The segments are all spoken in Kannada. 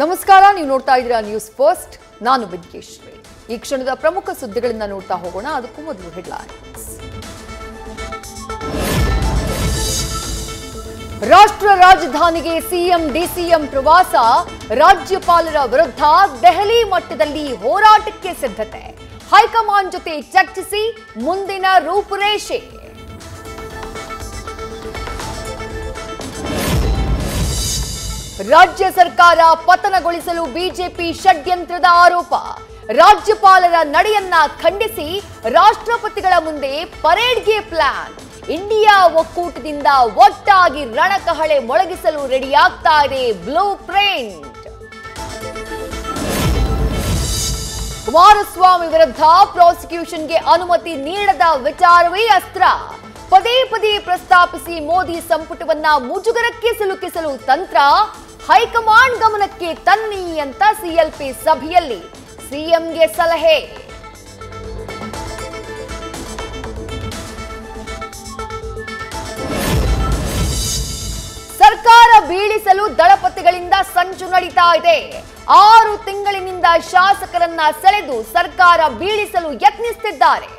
ನಮಸ್ಕಾರ, ನೀವು ನೋಡ್ತಾ ಇದ್ದೀರಾ ನ್ಯೂಸ್ ಫಸ್ಟ್. ನಾನು ವಿದ್ಯೇಶ್ವರಿ. ಈ ಕ್ಷಣದ ಪ್ರಮುಖ ಸುದ್ದಿಗಳನ್ನ ನೋಡ್ತಾ ಹೋಗೋಣ. ಅದಕ್ಕೂ ಮೊದಲು ಹೆಡ್ಲೈನ್ಸ್. ರಾಷ್ಟ್ರ ರಾಜಧಾನಿಗೆ ಸಿಎಂ ಡಿಸಿಎಂ ಪ್ರವಾಸ, ರಾಜ್ಯಪಾಲರ ವಿರುದ್ಧ ದೆಹಲಿ ಮಟ್ಟದಲ್ಲಿ ಹೋರಾಟಕ್ಕೆ ಸಿದ್ಧತೆ, ಹೈಕಮಾಂಡ್ ಜೊತೆ ಚರ್ಚಿಸಿ ಮುಂದಿನ ರೂಪುರೇಷೆ. ರಾಜ್ಯ ಸರ್ಕಾರ ಪತನಗೊಳಿಸಲು ಬಿಜೆಪಿ ಷಡ್ಯಂತ್ರದ ಆರೋಪ, ರಾಜ್ಯಪಾಲರ ನಡೆಯನ್ನ ಖಂಡಿಸಿ ರಾಷ್ಟ್ರಪತಿಗಳ ಮುಂದೆ ಪರೇಡ್ಗೆ ಪ್ಲಾನ್, ಇಂಡಿಯಾ ಒಕ್ಕೂಟದಿಂದ ಒಟ್ಟಾಗಿ ರಣಕಹಳೆ ಮೊಳಗಿಸಲು ರೆಡಿಯಾಗ್ತಾ ಇದೆ ಬ್ಲೂ ಪ್ರಿಂಟ್. ಕುಮಾರಸ್ವಾಮಿ ವಿರುದ್ಧ ಪ್ರಾಸಿಕ್ಯೂಷನ್ಗೆ ಅನುಮತಿ ನೀಡದ ವಿಚಾರವೇ ಅಸ್ತ್ರ, ಪದೇ ಪದೇ ಪ್ರಸ್ತಾಪಿಸಿ ಮೋದಿ ಸಂಪುಟವನ್ನ ಮುಜುಗರಕ್ಕೆ ಸಿಲುಕಿಸಲು ತಂತ್ರ, ಹೈಕಮಾಂಡ್ ಗಮನಕ್ಕೆ ತನ್ನಿ ಅಂತ ಸಿಎಲ್ಪಿ ಸಭೆಯಲ್ಲಿ ಸಿಎಂಗೆ ಸಲಹೆ. ಸರ್ಕಾರ ಬೀಳಿಸಲು ದಳಪತಿಗಳಿಂದ ಸಂಚು ನಡೀತಾ ಇದೆ. 6 ತಿಂಗಳಿನಿಂದ ಶಾಸಕರನ್ನ ಸೆಳೆದು ಸರ್ಕಾರ ಬೀಳಿಸಲು ಯತ್ನಿಸುತ್ತಿದ್ದಾರೆ.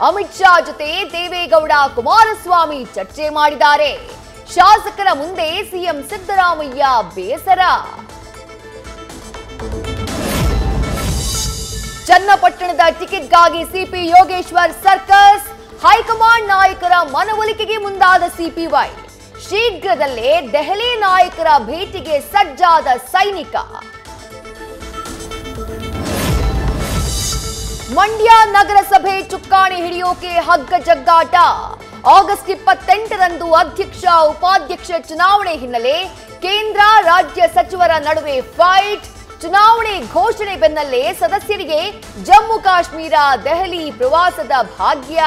ಅಮಿತ್ ಶಾ ಜೊತೆ ದೇವೇಗೌಡ, ಕುಮಾರಸ್ವಾಮಿ ಚರ್ಚೆ ಮಾಡಿದ್ದಾರೆ. ಶಾಸಕರ ಮುಂದೆ ಸಿಎಂ ಸಿದ್ದರಾಮಯ್ಯ ಬೇಸರ. ಚನ್ನಪಟ್ಟಣದ ಟಿಕೆಟ್ಗಾಗಿ ಸಿಪಿ ಯೋಗೇಶ್ವರ್ ಸರ್ಕಸ್, ಹೈಕಮಾಂಡ್ ನಾಯಕರ ಮನವೊಲಿಕೆಗೆ ಮುಂದಾದ ಸಿಪಿವೈ, ಶೀಘ್ರದಲ್ಲೇ ದೆಹಲಿ ನಾಯಕರ ಭೇಟಿಗೆ ಸಜ್ಜಾದ ಸೈನಿಕ. ಮಂಡ್ಯ ನಗರಸಭೆ ಚುಕ್ಕಾಣಿ ಹಿಡಿಯೋಕೆ ಹಗ್ಗ ಜಗ್ಗಾಟ. ಆಗಸ್ಟ್ 28ರಂದು ಅಧ್ಯಕ್ಷ ಉಪಾಧ್ಯಕ್ಷ ಚುನಾವಣೆ ಹಿನ್ನೆಲೆ ಕೇಂದ್ರ ರಾಜ್ಯ ಸಚಿವರ ನಡುವೆ ಫೈಟ್. ಚುನಾವಣೆ ಘೋಷಣೆ ಬೆನ್ನಲ್ಲೇ ಸದಸ್ಯರಿಗೆ ಜಮ್ಮು ಕಾಶ್ಮೀರ ದೆಹಲಿ ಪ್ರವಾಸದ ಭಾಗ್ಯ.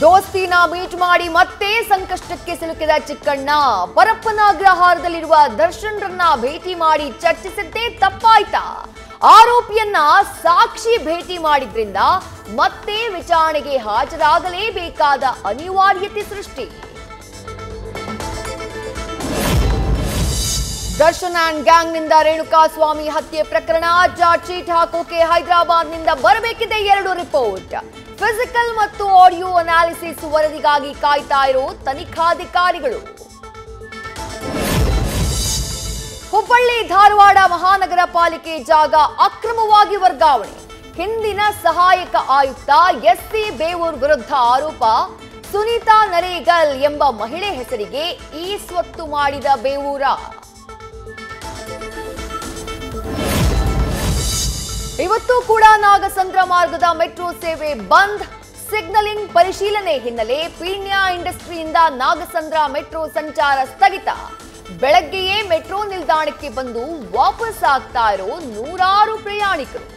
ದೋಸ್ತಿನ ಮೀಟ್ ಮಾಡಿ ಮತ್ತೆ ಸಂಕಷ್ಟಕ್ಕೆ ಸಿಲುಕಿದ ಚಿಕ್ಕಣ್ಣ, ಪರಪ್ಪನ ಅಗ್ರಹಾರದಲ್ಲಿರುವ ದರ್ಶನ್ರನ್ನ ಭೇಟಿ ಮಾಡಿ ಚರ್ಚಿಸಿದ್ದೇ ತಪ್ಪಾಯ್ತಾ? ಆರೋಪಿಯನ್ನ ಸಾಕ್ಷಿ ಭೇಟಿ ಮಾಡಿದ್ರಿಂದ ಮತ್ತೆ ವಿಚಾರಣೆಗೆ ಹಾಜರಾಗಲೇಬೇಕಾದ ಅನಿವಾರ್ಯತೆ ಸೃಷ್ಟಿ. ದರ್ಶನ್ ಅಂಡ್ ಗ್ಯಾಂಗ್ನಿಂದ ರೇಣುಕಾಸ್ವಾಮಿ ಹತ್ಯೆ ಪ್ರಕರಣ ಚಾರ್ಜ್ ಶೀಟ್ ಹಾಕೋಕೆ ಹೈದರಾಬಾದ್ನಿಂದ ಬರಬೇಕಿದೆ 2 ರಿಪೋರ್ಟ್. ಫಿಸಿಕಲ್ ಮತ್ತು ಆಡಿಯೋ ಅನಾಲಿಸಿಸ್ ವರದಿಗಾಗಿ ಕಾಯ್ತಾ ಇರೋ ತನಿಖಾಧಿಕಾರಿಗಳು. ಹುಬ್ಬಳ್ಳಿ ಧಾರವಾಡ ಮಹಾನಗರ ಪಾಲಿಕೆ ಜಾಗ ಅಕ್ರಮವಾಗಿ ವರ್ಗಾವಣೆ, ಹಿಂದಿನ ಸಹಾಯಕ ಆಯುಕ್ತ ಎಸ್ಸಿ ಬೇವೂರ್ ವಿರುದ್ಧ ಆರೋಪ. ಸುನೀತಾ ನರೇಗಲ್ ಎಂಬ ಮಹಿಳೆ ಹೆಸರಿಗೆ ಈ ಸ್ವತ್ತು ಮಾಡಿದ ಬೇವೂರ. ಇವತ್ತು ಕೂಡ ನಾಗಸಂದ್ರ ಮಾರ್ಗದ ಮೆಟ್ರೋ ಸೇವೆ ಬಂದ್. ಸಿಗ್ನಲಿಂಗ್ ಪರಿಶೀಲನೆ ಹಿನ್ನೆಲೆ ಪೀಣ್ಯ ಇಂಡಸ್ಟ್ರಿಯಿಂದ ನಾಗಸಂದ್ರ ಮೆಟ್ರೋ ಸಂಚಾರ ಸ್ಥಗಿತ. ಬೆಳಗ್ಗೆಯೇ ಮೆಟ್ರೋ ನಿಲ್ದಾಣಕ್ಕೆ ಬಂದು ವಾಪಸ್ ಆಗ್ತಾ ಇರೋ ನೂರಾರು ಪ್ರಯಾಣಿಕರು.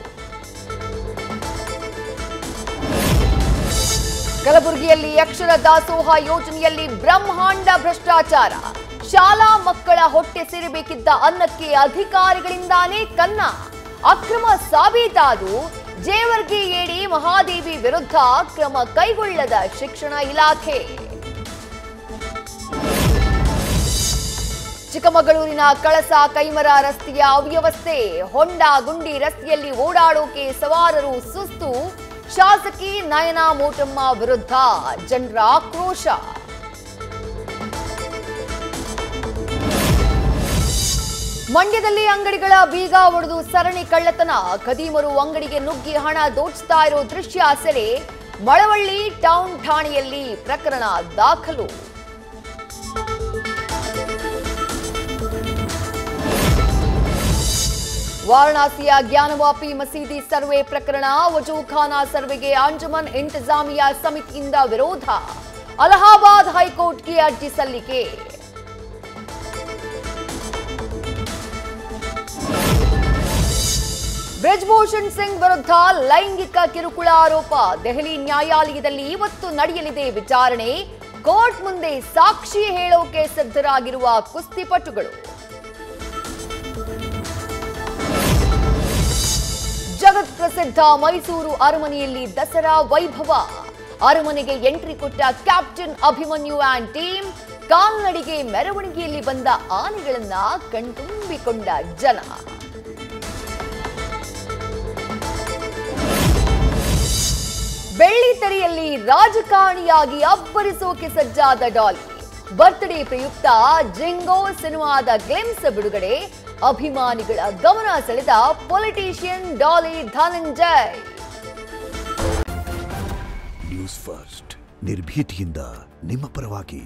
ಕಲಬುರಗಿಯಲ್ಲಿ ಅಕ್ಷರ ದಾಸೋಹ ಯೋಜನೆಯಲ್ಲಿ ಬ್ರಹ್ಮಾಂಡ ಭ್ರಷ್ಟಾಚಾರ. ಶಾಲಾ ಮಕ್ಕಳ ಹೊಟ್ಟೆ ಸೇರಬೇಕಿದ್ದ ಅನ್ನಕ್ಕೆ ಅಧಿಕಾರಿಗಳಿಂದಾನೇ ಕನ್ನ. ಅಕ್ರಮ ಸಾಬೀತಾದು. ಜೇವರ್ಗಿ ಎಡಿ ಮಹಾದೇವಿ ವಿರುದ್ಧ ಕ್ರಮ ಕೈಗೊಳ್ಳದ ಶಿಕ್ಷಣ ಇಲಾಖೆ. ಚಿಕ್ಕಮಗಳೂರಿನ ಕಳಸ ಕೈಮರ ರಸ್ತೆಯ ಅವ್ಯವಸ್ಥೆ. ಹೊಂಡ ಗುಂಡಿ ರಸ್ತೆಯಲ್ಲಿ ಓಡಾಡೋಕೆ ಸವಾರರು ಸುಸ್ತು. ಶಾಸಕಿ ನಯನಾ ಮೋಟಮ್ಮ ವಿರುದ್ಧ ಜನರ ಆಕ್ರೋಶ. ಮಂಡ್ಯದಲ್ಲಿ ಅಂಗಡಿಗಳ ಬೀಗ ಒಡೆದು ಸರಣಿ ಕಳ್ಳತನ. ಖದೀಮರು ಅಂಗಡಿಗೆ ನುಗ್ಗಿ ಹಣ ದೋಚಿಸ್ತಾ ಇರೋ ದೃಶ್ಯ ಸೆರೆ. ಮಳವಳ್ಳಿ ಟೌನ್ ಠಾಣೆಯಲ್ಲಿ ಪ್ರಕರಣ ದಾಖಲು. ವಾರಣಾಸಿಯ ಜ್ಞಾನವಾಪಿ ಮಸೀದಿ ಸರ್ವೆ ಪ್ರಕರಣ. ವಜೂಖಾನಾ ಸರ್ವೆಗೆ ಅಂಜುಮನ್ ಇಂತಜಾಮಿಯಾ ಸಮಿತಿಯಿಂದ ವಿರೋಧ. ಅಲಹಾಬಾದ್ ಹೈಕೋರ್ಟ್ಗೆ ಅರ್ಜಿ ಸಲ್ಲಿಕೆ. ಬ್ರಿಜ್ಭೂಷಣ್ ಸಿಂಗ್ ವಿರುದ್ಧ ಲೈಂಗಿಕ ಕಿರುಕುಳ ಆರೋಪ. ದೆಹಲಿ ನ್ಯಾಯಾಲಯದಲ್ಲಿ ಇವತ್ತು ನಡೆಯಲಿದೆ ವಿಚಾರಣೆ. ಕೋರ್ಟ್ ಮುಂದೆ ಸಾಕ್ಷಿ ಹೇಳೋಕೆ ಸಿದ್ಧರಾಗಿರುವ ಕುಸ್ತಿಪಟುಗಳು. ಜಗತ್ ಪ್ರಸಿದ್ಧ ಮೈಸೂರು ಅರಮನೆಯಲ್ಲಿ ದಸರಾ ವೈಭವ. ಅರಮನೆಗೆ ಎಂಟ್ರಿ ಕೊಟ್ಟ ಕ್ಯಾಪ್ಟನ್ ಅಭಿಮನ್ಯು ಆ್ಯಂಡ್ ಟೀಮ್. ಕಾಲ್ನಡಿಗೆ ಮೆರವಣಿಗೆಯಲ್ಲಿ ಬಂದ ಆನೆಗಳನ್ನ ಕಣ್ತುಂಬಿಕೊಂಡ ಜನ. ಬೆಳ್ಳಿತೆರೆಯಲ್ಲಿ ರಾಜಕಾರಣಿಯಾಗಿ ಅಬ್ಬರಿಸೋಕೆ ಸಜ್ಜಾದ ಡಾಲಿ. ಬರ್ತ್ಡೇ ಪ್ರಯುಕ್ತ ಜಿಂಗೋ ಸಿನಿಮಾದ ಗ್ಲಿಮ್ಸ್ ಬಿಡುಗಡೆ. ಅಭಿಮಾನಿಗಳ ಗಮನ ಸೆಳೆದ politician Daali Dhananjay. News first ನಿರ್ಭೀತಿಯಿಂದ ನಿಮ್ಮ ಪರವಾಗಿ.